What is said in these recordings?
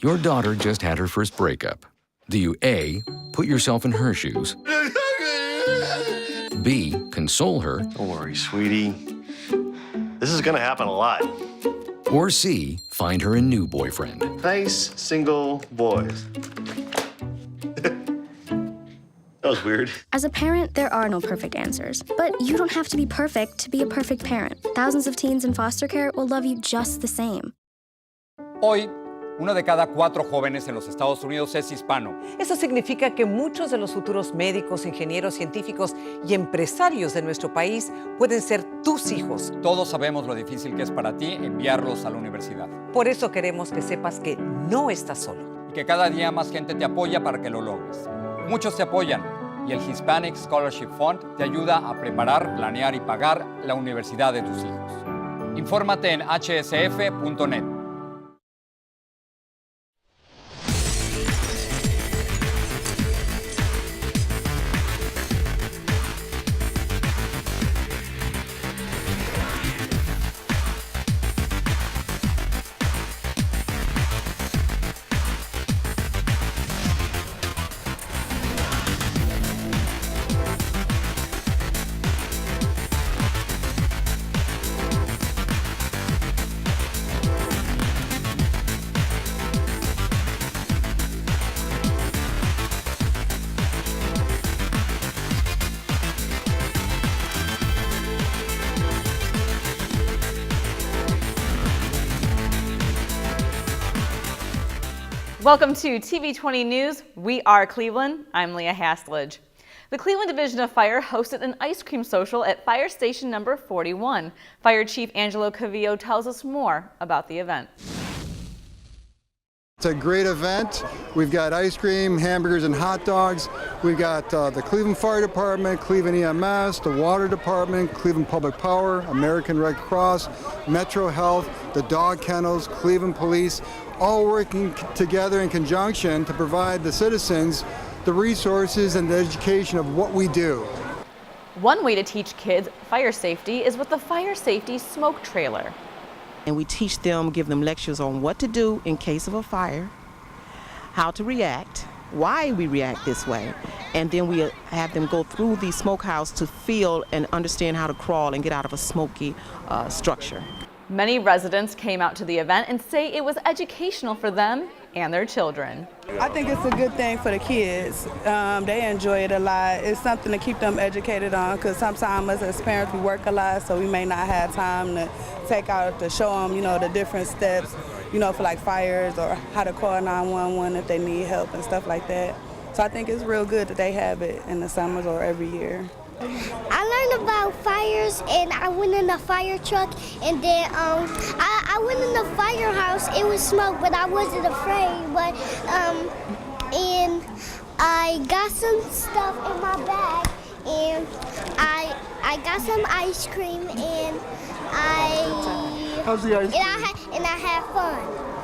Your daughter just had her first breakup. Do you A, put yourself in her shoes, B, console her, don't worry, sweetie. This is gonna happen a lot. or C, find her a new boyfriend? Nice single boys. That was weird. As a parent, there are no perfect answers. But you don't have to be perfect to be a perfect parent. Thousands of teens in foster care will love you just the same. Hoy, uno de cada 4 jóvenes en los Estados Unidos es hispano. Eso significa que muchos de los futuros médicos, ingenieros, científicos y empresarios de nuestro país pueden ser tus hijos. Todos sabemos lo difícil que es para ti enviarlos a la universidad. Por eso queremos que sepas que no estás solo. Y que cada día más gente te apoya para que lo logres. Muchos te apoyan y el Hispanic Scholarship Fund te ayuda a preparar, planear y pagar la universidad de tus hijos. Infórmate en hsf.net. Welcome to TV20 News. We are Cleveland. I'm Leah Haslidge. The Cleveland Division of Fire hosted an ice cream social at Fire Station number 41. Fire Chief Angelo Cavillo tells us more about the event. It's a great event. We've got ice cream, hamburgers, and hot dogs. We've got the Cleveland Fire Department, Cleveland EMS, the Water Department, Cleveland Public Power, American Red Cross, Metro Health, the dog kennels, Cleveland Police, all working together in conjunction to provide the citizens the resources and the education of what we do. One way to teach kids fire safety is with the Fire Safety Smoke Trailer. And we teach them, give them lectures on what to do in case of a fire, how to react, why we react this way, and then we have them go through the smokehouse to feel and understand how to crawl and get out of a smoky structure. Many residents came out to the event and say it was educational for them and their children. I think it's a good thing for the kids. They enjoy it a lot. It's something to keep them educated on, because sometimes us as parents we work a lot, so we may not have time to take out to show them, the different steps, for like fires or how to call 911 if they need help and stuff like that. So I think it's real good that they have it in the summers or every year. I learned about fires, and I went in a fire truck, and then I went in the firehouse. It was smoke, but I wasn't afraid. But and I got some stuff in my bag, and I got some ice cream, and How's the ice cream? and I had fun.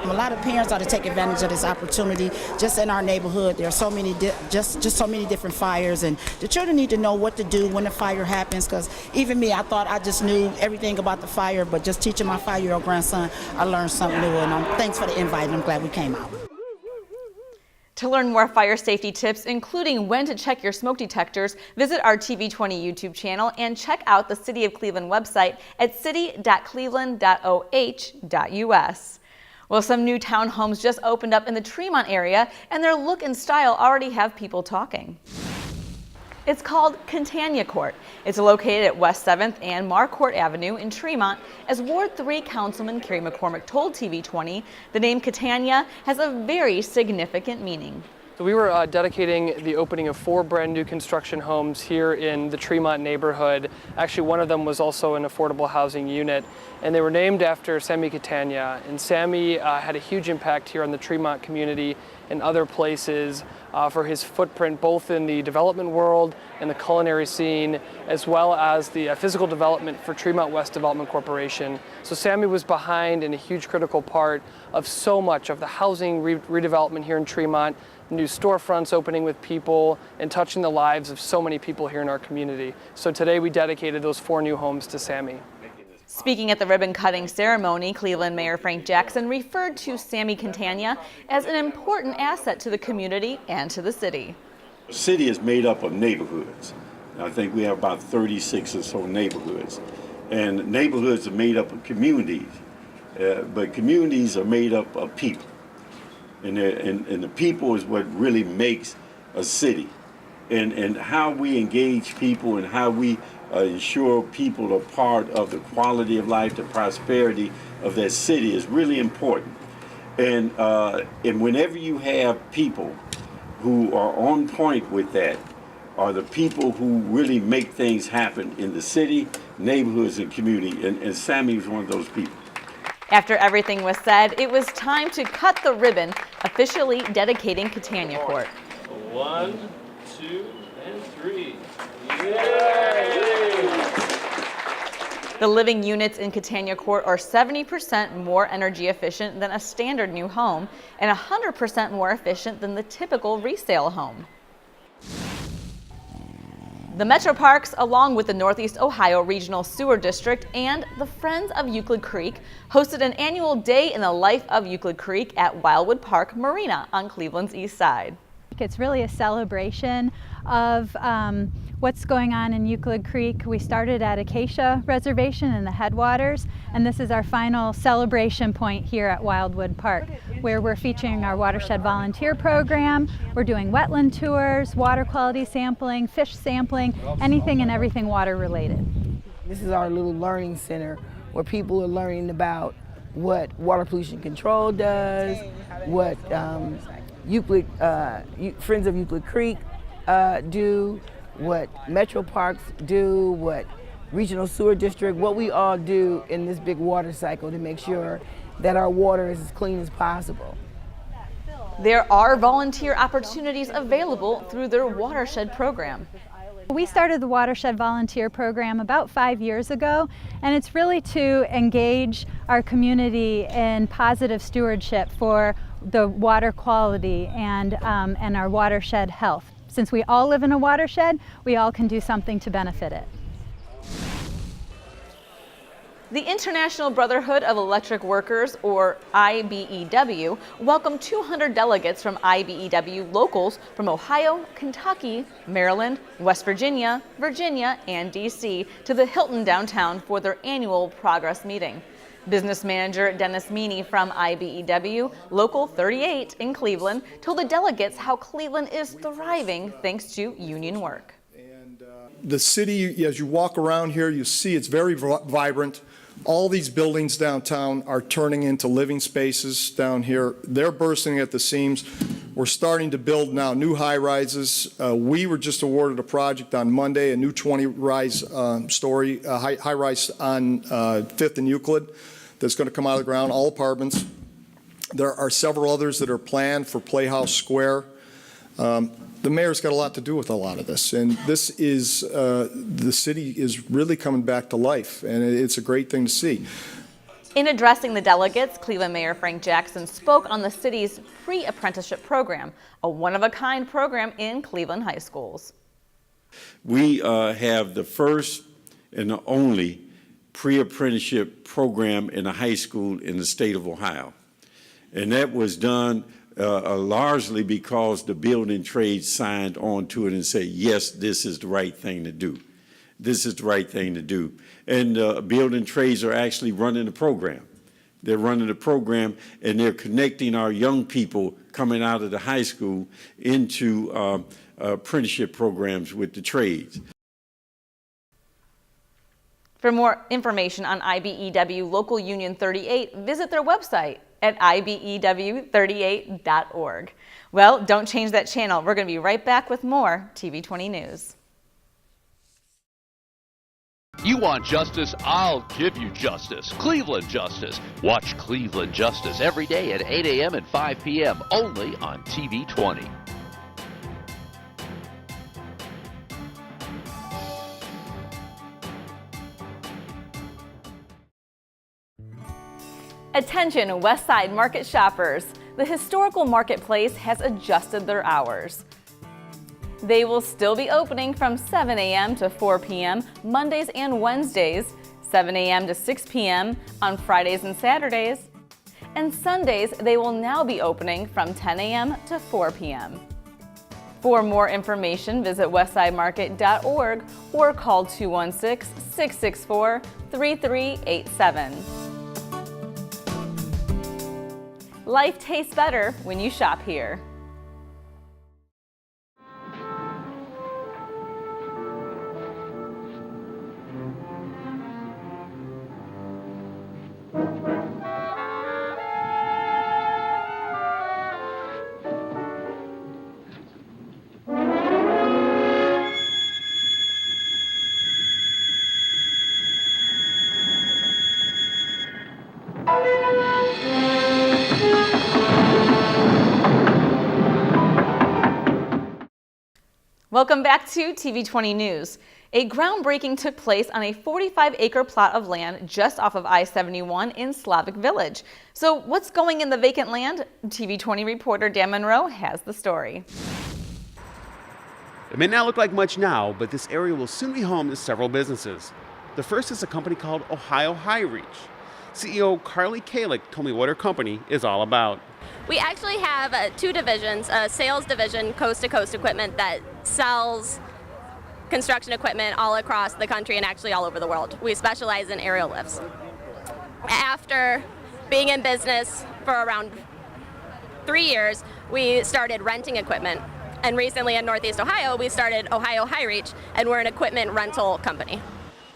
A lot of parents ought to take advantage of this opportunity. Just in our neighborhood, there are so many just so many different fires, and the children need to know what to do when the fire happens. Because even me, I thought I just knew everything about the fire, but just teaching my 5-year-old grandson, I learned something new. And thanks for the invite, and I'm glad we came out. To learn more fire safety tips, including when to check your smoke detectors, visit our TV20 YouTube channel and check out the City of Cleveland website at city.cleveland.oh.us. Well, some new townhomes just opened up in the Tremont area, and their look and style already have people talking. It's called Catania Court. It's located at West 7th and Marquardt Avenue in Tremont. As Ward 3 Councilman Kerry McCormick told TV20, the name Catania has a very significant meaning. So we were dedicating the opening of 4 brand new construction homes here in the Tremont neighborhood. Actually, one of them was also an affordable housing unit, and they were named after Sammy Catania. And Sammy had a huge impact here on the Tremont community and other places for his footprint both in the development world and the culinary scene, as well as the physical development for Tremont West Development Corporation. So Sammy was behind and a huge critical part of so much of the housing redevelopment here in Tremont, new storefronts opening with people, and touching the lives of so many people here in our community. So today we dedicated those 4 new homes to Sammy. Speaking at the ribbon-cutting ceremony, Cleveland Mayor Frank Jackson referred to Sammy Catania as an important asset to the community and to the city. The city is made up of neighborhoods. I think we have about 36 or so neighborhoods. And neighborhoods are made up of communities, but communities are made up of people. And the people is what really makes a city. And how we engage people and how we ensure people are part of the quality of life, the prosperity of that city is really important. And whenever you have people who are on point with that, are the people who really make things happen in the city, neighborhoods, and community. And Sammy was one of those people. After everything was said, it was time to cut the ribbon, officially dedicating Catania Court. 1, 2, and 3. Yay! The living units in Catania Court are 70% more energy efficient than a standard new home and 100% more efficient than the typical resale home. The Metro Parks, along with the Northeast Ohio Regional Sewer District and the Friends of Euclid Creek, hosted an annual Day in the Life of Euclid Creek at Wildwood Park Marina on Cleveland's east side. It's really a celebration of what's going on in Euclid Creek. We started at Acacia Reservation in the headwaters, and this is our final celebration point here at Wildwood Park, where we're featuring our watershed volunteer program. We're doing wetland tours, water quality sampling, fish sampling, anything and everything water related. This is our little learning center where people are learning about what water pollution control does, what Friends of Euclid Creek do, what Metro Parks do, what Regional Sewer District, what we all do in this big water cycle to make sure that our water is as clean as possible. There are volunteer opportunities available through their watershed program. We started the Watershed Volunteer Program about 5 years ago, and it's really to engage our community in positive stewardship for the water quality and our watershed health. Since we all live in a watershed, we all can do something to benefit it. The International Brotherhood of Electric Workers, or IBEW, welcomed 200 delegates from IBEW locals from Ohio, Kentucky, Maryland, West Virginia, Virginia, and DC to the Hilton downtown for their annual progress meeting. Business manager Dennis Meany from IBEW, Local 38 in Cleveland, told the delegates how Cleveland is thriving thanks to union work. The city, as you walk around here, you see it's very vibrant. All these buildings downtown are turning into living spaces down here. They're bursting at the seams. We're starting to build now new high-rises. We were just awarded a project on Monday, a new 20-rise story, high-rise on 5th and Euclid that's going to come out of the ground, all apartments. There are several others that are planned for Playhouse Square. The mayor's got a lot to do with a lot of this, and this is, the city is really coming back to life, and it's a great thing to see. In addressing the delegates, Cleveland Mayor Frank Jackson spoke on the city's pre-apprenticeship program, a one-of-a-kind program in Cleveland high schools. We have the first and the only pre-apprenticeship program in a high school in the state of Ohio, and that was done largely because the building trades signed on to it and said, yes, this is the right thing to do. This is the right thing to do. And building trades are actually running the program. They're running the program, and they're connecting our young people coming out of the high school into apprenticeship programs with the trades. For more information on IBEW Local Union 38, visit their website at ibew38.org. Well, don't change that channel. We're going to be right back with more TV20 News. You want justice? I'll give you justice. Cleveland Justice. Watch Cleveland Justice every day at 8 a.m. and 5 p.m. only on TV20. Attention West Side Market shoppers. The historical marketplace has adjusted their hours. They will still be opening from 7 a.m. to 4 p.m. Mondays and Wednesdays, 7 a.m. to 6 p.m. on Fridays and Saturdays. And Sundays, they will now be opening from 10 a.m. to 4 p.m. For more information, visit westsidemarket.org or call 216-664-3387. Life tastes better when you shop here. Welcome back to TV20 News. A groundbreaking took place on a 45-acre plot of land just off of I-71 in Slavic Village. So what's going in the vacant land? TV20 reporter Dan Monroe has the story. It may not look like much now, but this area will soon be home to several businesses. The first is a company called Ohio High Reach. CEO Carly Kalick told me what her company is all about. We actually have two divisions, a sales division, coast-to-coast equipment that sells construction equipment all across the country and actually all over the world. We specialize in aerial lifts. After being in business for around 3 years, we started renting equipment. And recently in Northeast Ohio, we started Ohio High Reach, and we're an equipment rental company.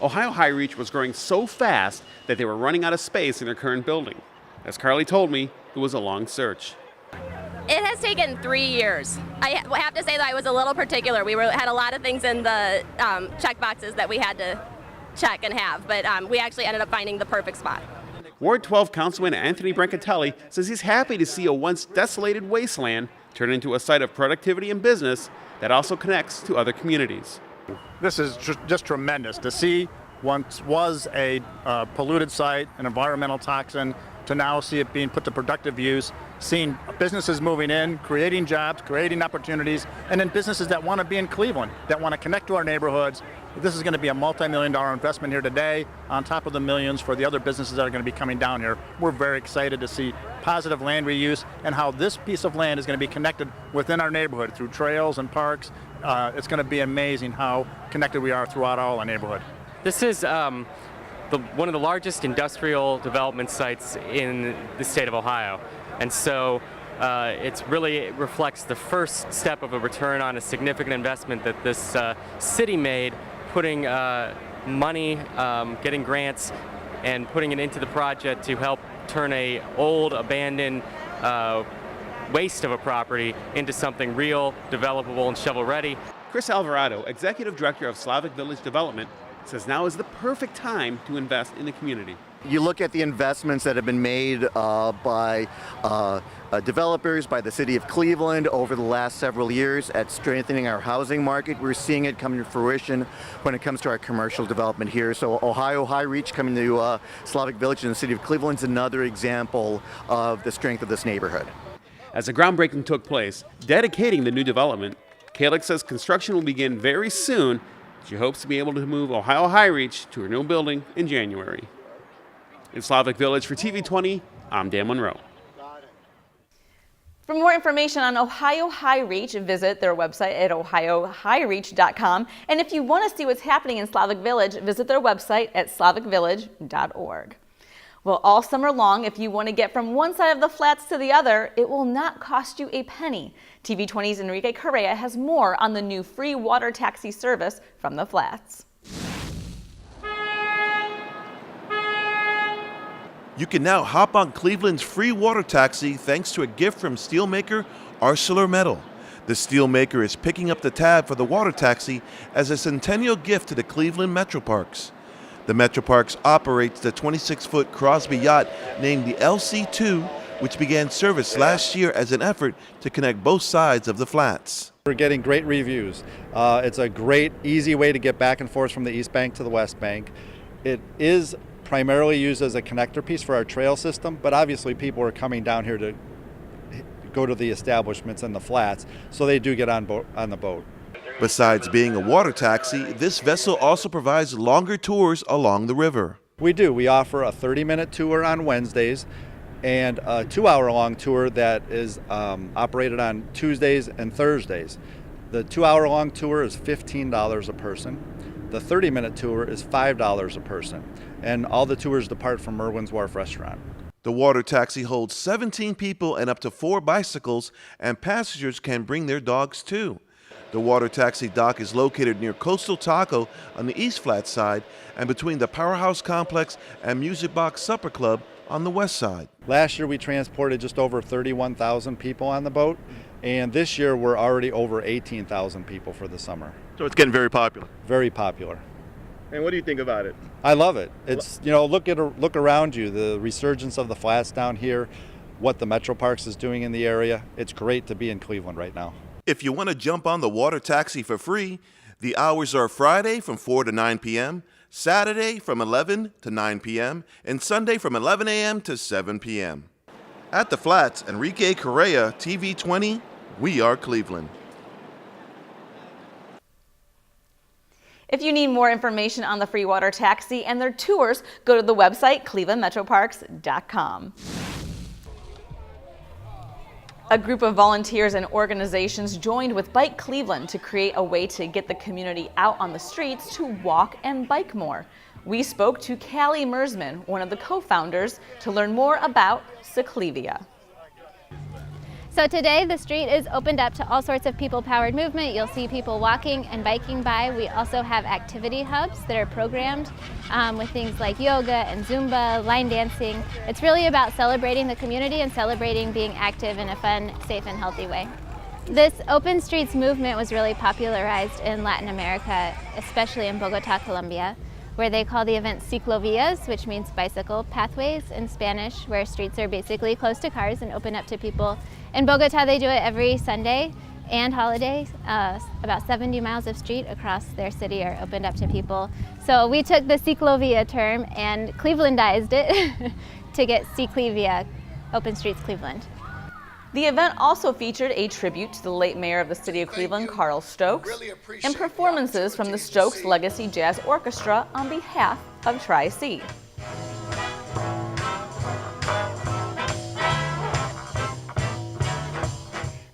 Ohio High Reach was growing so fast that they were running out of space in their current building. As Carly told me, it was a long search. It has taken 3 years. I have to say that I was a little particular. We had a lot of things in the check boxes that we had to check and have, but we actually ended up finding the perfect spot. Ward 12 Councilman Anthony Brancatelli says he's happy to see a once desolated wasteland turn into a site of productivity and business that also connects to other communities. This is just tremendous to see once was a polluted site, an environmental toxin, to now see it being put to productive use, seeing businesses moving in, creating jobs, creating opportunities, and then businesses that want to be in Cleveland, that want to connect to our neighborhoods. This is going to be a multi-million-dollar investment here today, on top of the millions for the other businesses that are going to be coming down here. We're very excited to see positive land reuse and how this piece of land is going to be connected within our neighborhood through trails and parks. It's going to be amazing how connected we are throughout all our neighborhood. This is one of the largest industrial development sites in the state of Ohio. And so it really reflects the first step of a return on a significant investment that this city made, putting money, getting grants, and putting it into the project to help turn a old, abandoned waste of a property into something real, developable, and shovel-ready. Chris Alvarado, Executive Director of Slavic Village Development, says now is the perfect time to invest in the community. You look at the investments that have been made by developers, by the city of Cleveland over the last several years at strengthening our housing market. We're seeing it come to fruition when it comes to our commercial development here. So Ohio High Reach coming to Slavic Village in the city of Cleveland is another example of the strength of this neighborhood. As the groundbreaking took place, dedicating the new development, Kalick says construction will begin very soon. She hopes to be able to move Ohio High Reach to her new building in January. In Slavic Village for TV20, I'm Dan Monroe. For more information on Ohio High Reach, visit their website at ohiohighreach.com. And if you want to see what's happening in Slavic Village, visit their website at slavicvillage.org. Well, all summer long, if you want to get from one side of the flats to the other, it will not cost you a penny. TV20's Enrique Correa has more on the new free water taxi service from the flats. You can now hop on Cleveland's free water taxi thanks to a gift from steelmaker ArcelorMittal. The steelmaker is picking up the tab for the water taxi as a centennial gift to the Cleveland Metroparks. The Metroparks operates the 26-foot Crosby yacht named the LC2, which began service last year as an effort to connect both sides of the flats. We're getting great reviews. It's a great, easy way to get back and forth from the East Bank to the West Bank. It is primarily used as a connector piece for our trail system, but obviously people are coming down here to go to the establishments and the flats, so they do get on the boat. Besides being a water taxi, this vessel also provides longer tours along the river. We do. We offer a 30-minute tour on Wednesdays and a 2-hour-long tour that is operated on Tuesdays and Thursdays. The 2-hour-long tour is $15 a person. The 30-minute tour is $5 a person. And all the tours depart from Merwin's Wharf Restaurant. The water taxi holds 17 people and up to 4 bicycles, and passengers can bring their dogs too. The water taxi dock is located near Coastal Taco on the East Flat side and between the Powerhouse Complex and Music Box Supper Club on the west side. Last year we transported just over 31,000 people on the boat, and this year we're already over 18,000 people for the summer. So it's getting very popular. Very popular. And what do you think about it? I love it. It's, you know, look around you, the resurgence of the flats down here, what the Metro Parks is doing in the area. It's great to be in Cleveland right now. If you want to jump on the water taxi for free, the hours are Friday from 4 to 9 p.m., Saturday from 11 to 9 p.m., and Sunday from 11 a.m. to 7 p.m. At the Flats, Enrique Correa, TV20, we are Cleveland. If you need more information on the free water taxi and their tours, go to the website clevelandmetroparks.com. A group of volunteers and organizations joined with Bike Cleveland to create a way to get the community out on the streets to walk and bike more. We spoke to Callie Mersman, one of the co-founders, to learn more about Cyclevia. So today the street is opened up to all sorts of people-powered movement. You'll see people walking and biking by. We also have activity hubs that are programmed with things like yoga and Zumba, line dancing. It's really about celebrating the community and celebrating being active in a fun, safe, and healthy way. This open streets movement was really popularized in Latin America, especially in Bogota, Colombia, where they call the event ciclovias, which means bicycle pathways in Spanish, where streets are basically closed to cars and open up to people. In Bogota, they do it every Sunday and holiday. About 70 miles of street across their city are opened up to people. So we took the ciclovia term and Clevelandized it to get Cyclevia, Open Streets Cleveland. The event also featured a tribute to the late mayor of the city of Cleveland, Carl Stokes, and performances from the Stokes Legacy Jazz Orchestra on behalf of Tri-C.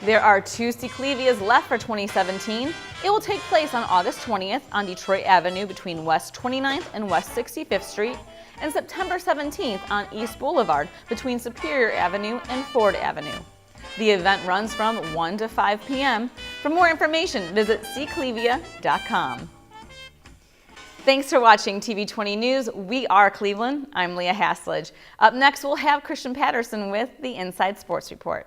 There are 2 Cyclevias left for 2017. It will take place on August 20th on Detroit Avenue between West 29th and West 65th Street, and September 17th on East Boulevard between Superior Avenue and Ford Avenue. The event runs from 1 to 5 p.m. For more information, visit cyclevia.com. Thanks for watching TV20 News. We are Cleveland. I'm Leah Haslage. Up next, we'll have Christian Patterson with the Inside Sports Report.